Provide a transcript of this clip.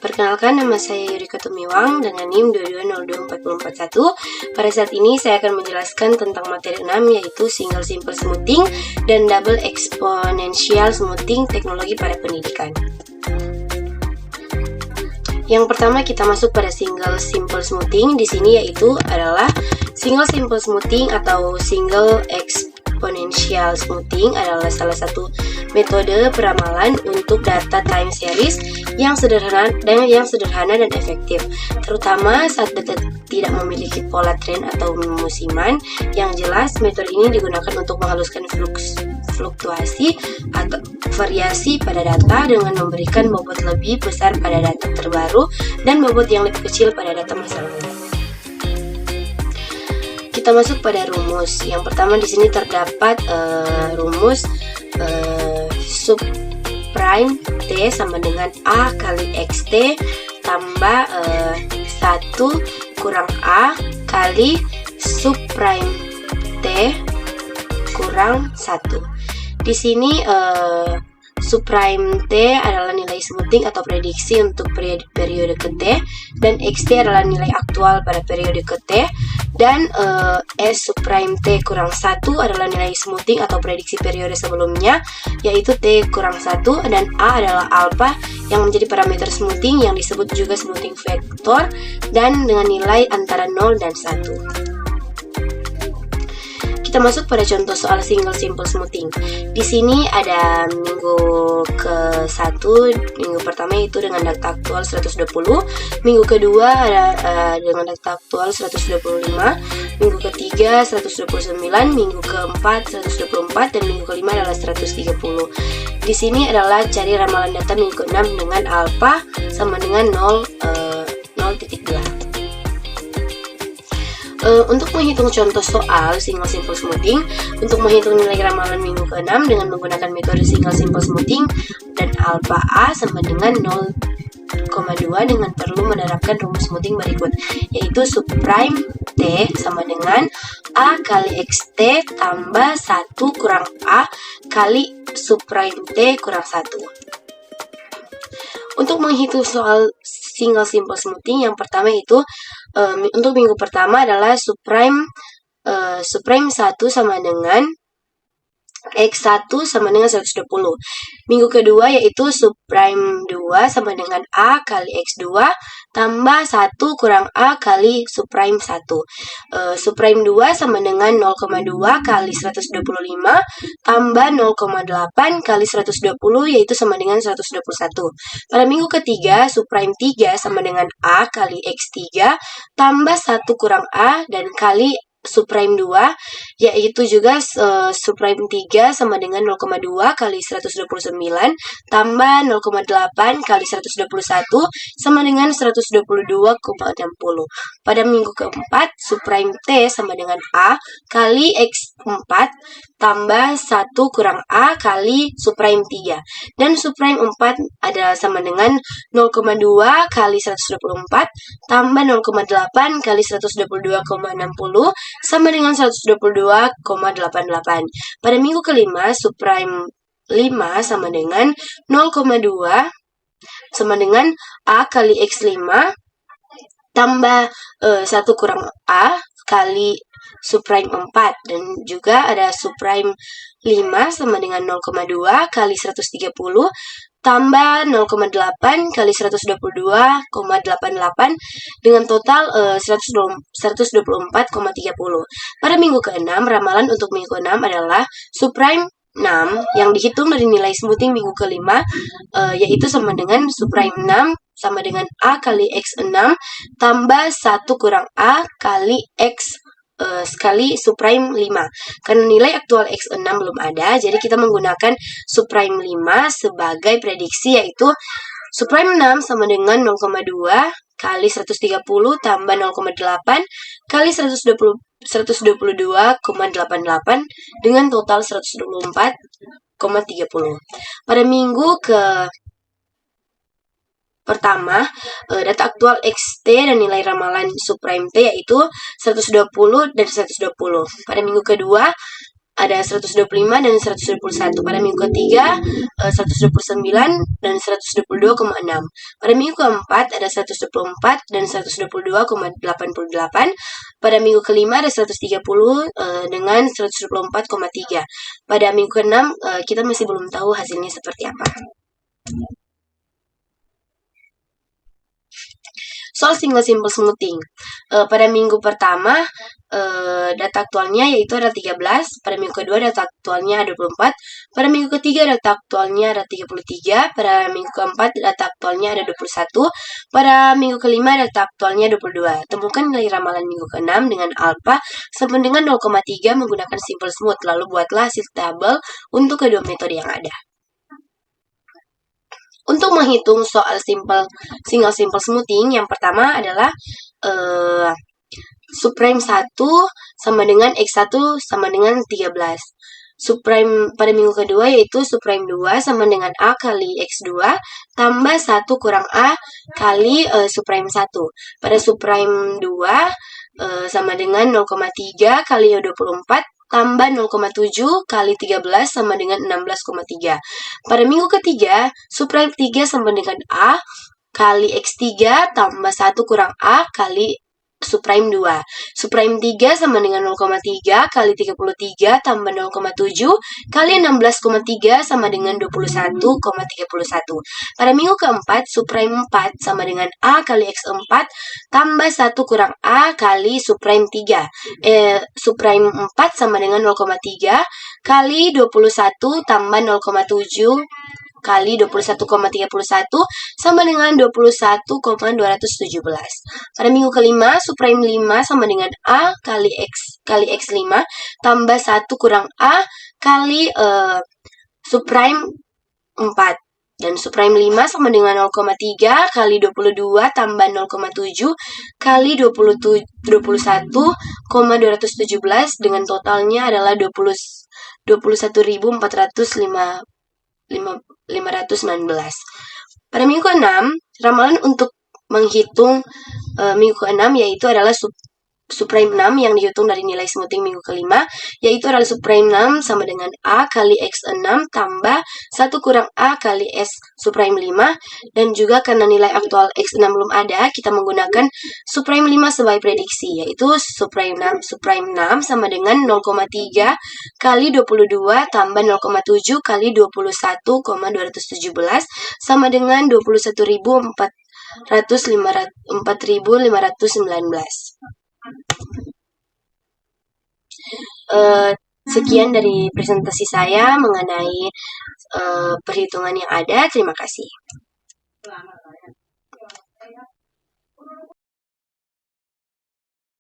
Perkenalkan, nama saya Yuriko Tumiwang dengan NIM 22024041. Pada saat ini saya akan menjelaskan tentang materi 6, yaitu Single Simple Smoothing dan Double Exponential Smoothing teknologi pada pendidikan. Yang pertama kita masuk pada Single Simple Smoothing. Di sini yaitu adalah Single Simple Smoothing atau Single Exponential Smoothing adalah salah satu metode peramalan untuk data time series yang sederhana dan efektif, terutama saat data tidak memiliki pola tren atau musiman yang jelas. Metode ini digunakan untuk menghaluskan fluktuasi atau variasi pada data dengan memberikan bobot lebih besar pada data terbaru dan bobot yang lebih kecil pada data masa lalu. Kita masuk pada rumus. Yang pertama di sini terdapat rumus subprime T sama dengan A kali XT tambah 1 kurang A kali subprime T kurang 1. Di sini subprime T adalah nilai smoothing atau prediksi untuk periode ke T, dan XT adalah nilai aktual pada periode ke T, dan S subprime T kurang 1 adalah nilai smoothing atau prediksi periode sebelumnya, yaitu T kurang 1, dan A adalah alpha yang menjadi parameter smoothing yang disebut juga smoothing vector dan dengan nilai antara 0 dan 1. Kita masuk pada contoh soal Single Simple Smoothing. Di sini ada minggu ke-1, minggu pertama itu dengan data aktual 120, minggu kedua ada dengan data aktual 125, minggu ketiga 129, minggu keempat 124, dan minggu kelima adalah 130. Di sini adalah cari ramalan data minggu ke-6 dengan alpha sama dengan 0,2. Untuk menghitung contoh soal Single Simple Smoothing, untuk menghitung nilai ramalan minggu ke-6 dengan menggunakan metode Single Simple Smoothing dan alpha A sama dengan 0,2 dengan perlu menerapkan rumus smoothing berikut, yaitu subprime T sama dengan A kali XT tambah 1 kurang A kali subprime T kurang 1. Untuk menghitung soal Single Simple Smoothing, yang pertama itu untuk minggu pertama adalah subprime 1 sama dengan X1 sama dengan 120. Minggu kedua yaitu subprime 2 sama dengan A kali X2 tambah 1 kurang A kali subprime 1. Subprime 2 sama dengan 0,2 kali 125 tambah 0,8 kali 120, yaitu sama dengan 121. Pada minggu ketiga, subprime 3 sama dengan A kali X3 tambah 1 kurang A dan kali subprime 2, yaitu juga subprime 3 sama dengan 0,2 kali 129 tambah 0,8 kali 121 sama dengan 122,60. Pada minggu keempat, subprime T sama dengan A kali X4 tambah 1 kurang A kali subprime 3, dan subprime 4 adalah sama dengan 0,2 kali 124 tambah 0,8 kali 122,60 sama dengan 122,88. Pada minggu kelima, subprime 5 sama dengan 0,2 sama dengan A kali X5 tambah 1 kurang A kali subprime 4, dan juga ada subprime 5 sama dengan 0,2 kali 130 tambah 0,8 kali 122,88 dengan total 124,30. Pada minggu ke-6, ramalan untuk minggu ke-6 adalah subprime 6 yang dihitung dari nilai smoothing minggu ke-5, yaitu sama dengan subprime 6 sama dengan A kali X6 tambah 1 kurang A kali X sekali subprime 5. Karena nilai aktual X6 belum ada, jadi kita menggunakan subprime 5 sebagai prediksi, yaitu subprime 6 sama dengan 0,2 kali 130 tambah 0,8 kali 122,88 dengan total 124,30. Pada minggu ke pertama, data aktual XT dan nilai ramalan subprime T yaitu 120 dan 120. Pada minggu kedua, ada 125 dan 121. Pada minggu ketiga 129 dan 122,6. Pada minggu keempat ada 124 dan 122,88. Pada minggu kelima ada 130 dengan 124,3. Pada minggu keenam kita masih belum tahu hasilnya seperti apa. Soal single simple smoothing. Pada minggu pertama data aktualnya yaitu ada 13, pada minggu kedua data aktualnya ada 24, pada minggu ketiga data aktualnya ada 33, pada minggu keempat data aktualnya ada 21, pada minggu kelima data aktualnya 22. Temukan nilai ramalan minggu ke-6 dengan alfa sama dengan 0,3 menggunakan simple smooth, lalu buatlah hasil tabel untuk kedua metode yang ada. Untuk menghitung soal single simple smoothing, yang pertama adalah subprime 1 sama dengan X1 sama dengan 13. Subprime pada minggu kedua yaitu subprime 2 sama dengan A kali X2 tambah 1 kurang A kali subprime 1. Pada subprime 2 sama dengan 0,3 kali 24 tambah 0,7 kali 13 sama dengan 16,3. Pada minggu ketiga, subprime 3 sama dengan A kali X3 tambah 1 kurang A kali subprime 2. Subprime 3 sama dengan 0,3 kali 33 tambah 0,7 kali 16,3 sama dengan 21,31. Pada minggu keempat, subprime 4 sama dengan A kali X4 tambah 1 kurang A kali subprime 3. Subprime 4 sama dengan 0,3 kali 21 tambah 0,7 kali 21,31 sama dengan 21,217. Pada minggu kelima, subprime 5 sama dengan A kali X5 tambah 1 kurang A kali subprime 4. Dan subprime 5 sama dengan 0,3 kali 22 tambah 0,7 kali 21,217 dengan totalnya adalah 21.519. Pada minggu ke-6, ramalan untuk menghitung minggu ke-6 yaitu adalah subprime 6 yang dihitung dari nilai smoothing minggu kelima, yaitu adalah subprime 6 sama dengan A kali X6 tambah 1 kurang A kali S subprime 5, dan juga karena nilai aktual X6 belum ada, kita menggunakan subprime 5 sebagai prediksi, yaitu subprime 6 sama dengan 0,3 kali 22 tambah 0,7 kali 21,217 sama dengan 4.519. Sekian dari presentasi saya mengenai perhitungan yang ada. Terima kasih.